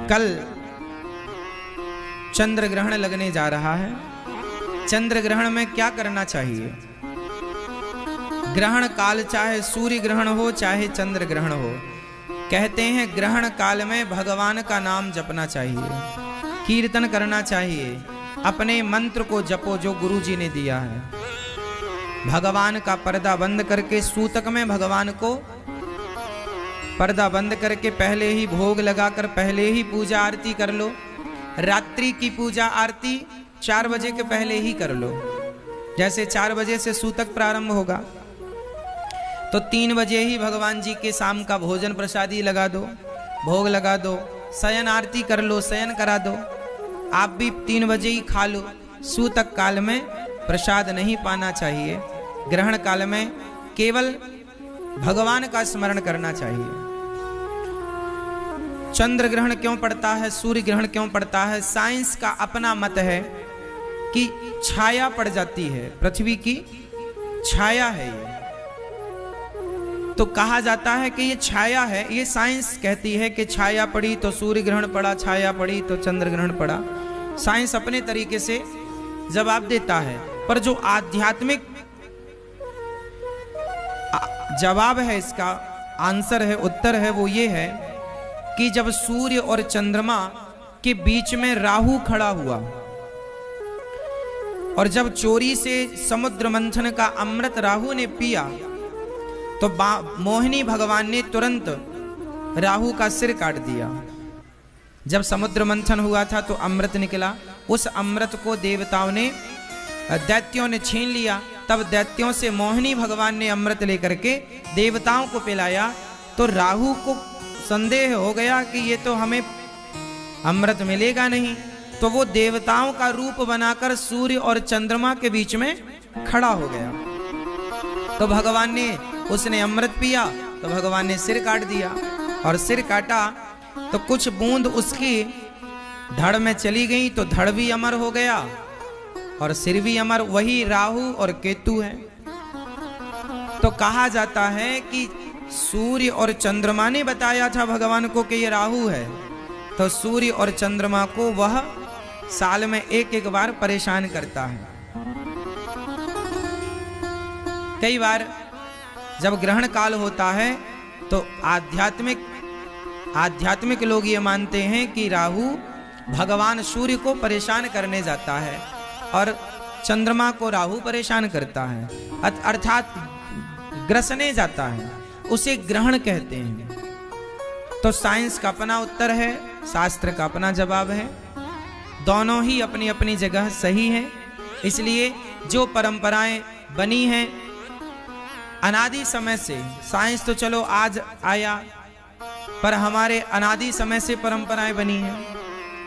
कल चंद्र ग्रहण लगने जा रहा है। चंद्र ग्रहण में क्या करना चाहिए? ग्रहण काल चाहे सूर्य ग्रहण हो चाहे चंद्र ग्रहण हो, कहते हैं ग्रहण काल में भगवान का नाम जपना चाहिए, कीर्तन करना चाहिए, अपने मंत्र को जपो जो गुरु जी ने दिया है। भगवान का पर्दा बंद करके सूतक में भगवान को पर्दा बंद करके पहले ही भोग लगाकर पहले ही पूजा आरती कर लो। रात्रि की पूजा आरती 4 बजे के पहले ही कर लो। जैसे 4 बजे से सूतक प्रारंभ होगा तो 3 बजे ही भगवान जी के शाम का भोजन प्रसादी लगा दो, भोग लगा दो, शयन आरती कर लो, शयन करा दो। आप भी 3 बजे ही खा लो। सूतक काल में प्रसाद नहीं पाना चाहिए। ग्रहण काल में केवल भगवान का स्मरण करना चाहिए। चंद्र ग्रहण क्यों पड़ता है, सूर्य ग्रहण क्यों पड़ता है? साइंस का अपना मत है कि छाया पड़ जाती है, पृथ्वी की छाया है ये। तो कहा जाता है कि ये छाया है। ये साइंस कहती है कि छाया पड़ी तो सूर्य ग्रहण पड़ा, छाया पड़ी तो चंद्र ग्रहण पड़ा। साइंस अपने तरीके से जवाब देता है, पर जो आध्यात्मिक जवाब है, इसका आंसर है, उत्तर है, वो ये है कि जब सूर्य और चंद्रमा के बीच में राहु खड़ा हुआ और जब चोरी से समुद्र मंथन का अमृत राहु ने पिया तो मोहिनी भगवान ने तुरंत राहु का सिर काट दिया। जब समुद्र मंथन हुआ था तो अमृत निकला, उस अमृत को देवताओं ने, दैत्यों ने छीन लिया। तब दैत्यों से मोहिनी भगवान ने अमृत लेकर के देवताओं को पिलाया। तो राहु को संदेह हो गया कि ये तो हमें अमृत मिलेगा नहीं, तो वो देवताओं का रूप बनाकर सूर्य और चंद्रमा के बीच में खड़ा हो गया। तो भगवान ने, उसने अमृत पिया तो भगवान ने सिर काट दिया, और सिर काटा तो कुछ बूंद उसकी धड़ में चली गई तो धड़ भी अमर हो गया और सिर भी अमर। वही राहु और केतु है। तो कहा जाता है कि सूर्य और चंद्रमा ने बताया था भगवान को कि ये राहु है, तो सूर्य और चंद्रमा को वह साल में एक बार परेशान करता है। कई बार जब ग्रहण काल होता है तो आध्यात्मिक लोग ये मानते हैं कि राहु भगवान सूर्य को परेशान करने जाता है और चंद्रमा को राहु परेशान करता है, अर्थात ग्रसने जाता है, उसे ग्रहण कहते हैं। तो साइंस का अपना उत्तर है, शास्त्र का अपना जवाब है। दोनों ही अपनी अपनी जगह सही है। इसलिए जो परंपराएं बनी हैं अनादि समय से, साइंस तो चलो आज आया, पर हमारे अनादि समय से परंपराएं बनी हैं।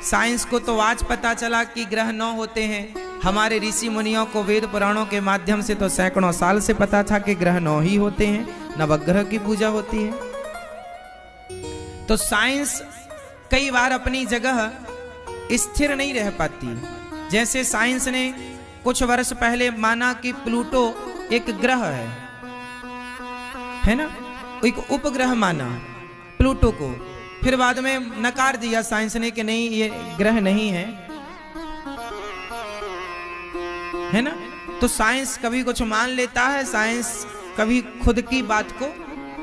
साइंस को तो आज पता चला कि ग्रह 9 होते हैं। हमारे ऋषि मुनियों को वेद पुराणों के माध्यम से तो सैकड़ों साल से पता था कि ग्रह 9 ही होते हैं, नवग्रह की पूजा होती है। तो साइंस कई बार अपनी जगह स्थिर नहीं रह पाती। जैसे साइंस ने कुछ वर्ष पहले माना कि प्लूटो एक ग्रह है ना, एक उपग्रह माना प्लूटो को, फिर बाद में नकार दिया साइंस ने कि नहीं ये ग्रह नहीं है ना। तो साइंस कभी कुछ मान लेता है, साइंस कभी खुद की बात को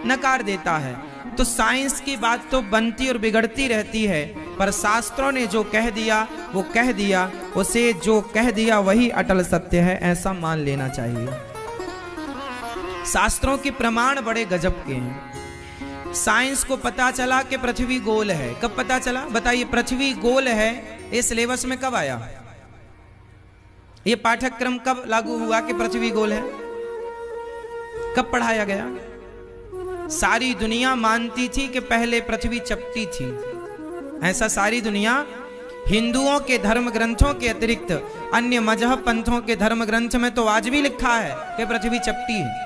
नकार देता है। तो साइंस की बात तो बनती और बिगड़ती रहती है, पर शास्त्रों ने जो कह दिया वो कह दिया, उसे जो कह दिया वही अटल सत्य है, ऐसा मान लेना चाहिए। शास्त्रों के प्रमाण बड़े गजब के हैं। साइंस को पता चला कि पृथ्वी गोल है। कब पता चला बताइए? पृथ्वी गोल है ये सिलेबस में कब आया? ये पाठ्यक्रम कब लागू हुआ कि पृथ्वी गोल है? कब पढ़ाया गया? सारी दुनिया मानती थी कि पहले पृथ्वी चपटी थी। ऐसा सारी दुनिया, हिंदुओं के धर्म ग्रंथों के अतिरिक्त अन्य मजहब पंथों के धर्म ग्रंथ में तो आज भी लिखा है कि पृथ्वी चपटी है।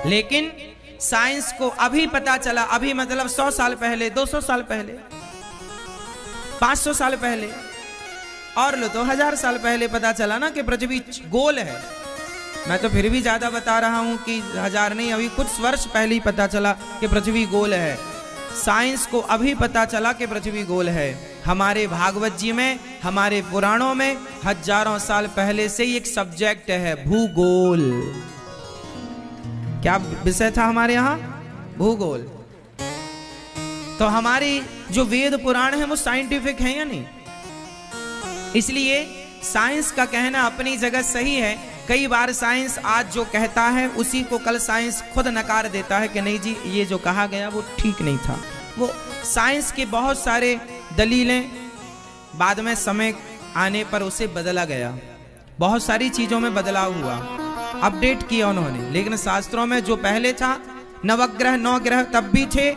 लेकिन साइंस को अभी पता चला, अभी मतलब 100 साल पहले, 200 साल पहले, 500 साल पहले, और लो तो 1000 साल पहले पता चला ना कि पृथ्वी गोल है। मैं तो फिर भी ज्यादा बता रहा हूं कि 1000 नहीं, अभी कुछ वर्ष पहले ही पता चला कि पृथ्वी गोल है। साइंस को अभी पता चला कि पृथ्वी गोल है। हमारे भागवत जी में, हमारे पुराणों में हजारों साल पहले से ही एक सब्जेक्ट है, भूगोल। क्या विषय था हमारे यहाँ? भूगोल। तो हमारी जो वेद पुराण है वो साइंटिफिक है या नहीं? इसलिए साइंस का कहना अपनी जगह सही है। कई बार साइंस आज जो कहता है उसी को कल साइंस खुद नकार देता है कि नहीं जी, ये जो कहा गया वो ठीक नहीं था। वो साइंस के बहुत सारे दलीलें बाद में समय आने पर उसे बदला गया, बहुत सारी चीजों में बदलाव हुआ, अपडेट किया उन्होंने। लेकिन शास्त्रों में जो पहले था, नवग्रह 9 ग्रह तब भी थे,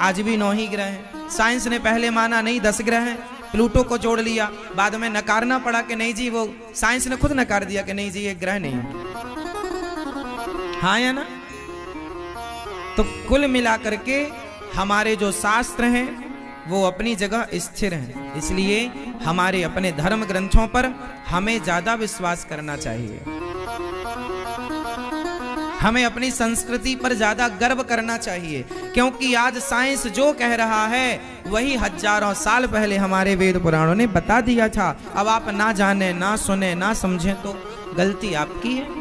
आज भी 9 ही ग्रह हैं। साइंस ने पहले माना नहीं 10 ग्रह हैं, प्लूटो को जोड़ लिया, बाद में नकारना पड़ा कि नहीं जी, वो साइंस ने खुद नकार दिया कि नहीं जी ये ग्रह नहीं। हाँ या ना? तो कुल मिलाकर के हमारे जो शास्त्र हैं वो अपनी जगह स्थिर हैं। इसलिए हमारे अपने धर्म ग्रंथों पर हमें ज्यादा विश्वास करना चाहिए। हमें अपनी संस्कृति पर ज्यादा गर्व करना चाहिए, क्योंकि आज साइंस जो कह रहा है वही हजारों साल पहले हमारे वेद पुराणों ने बता दिया था। अब आप ना जाने, ना सुने, ना समझें तो गलती आपकी है।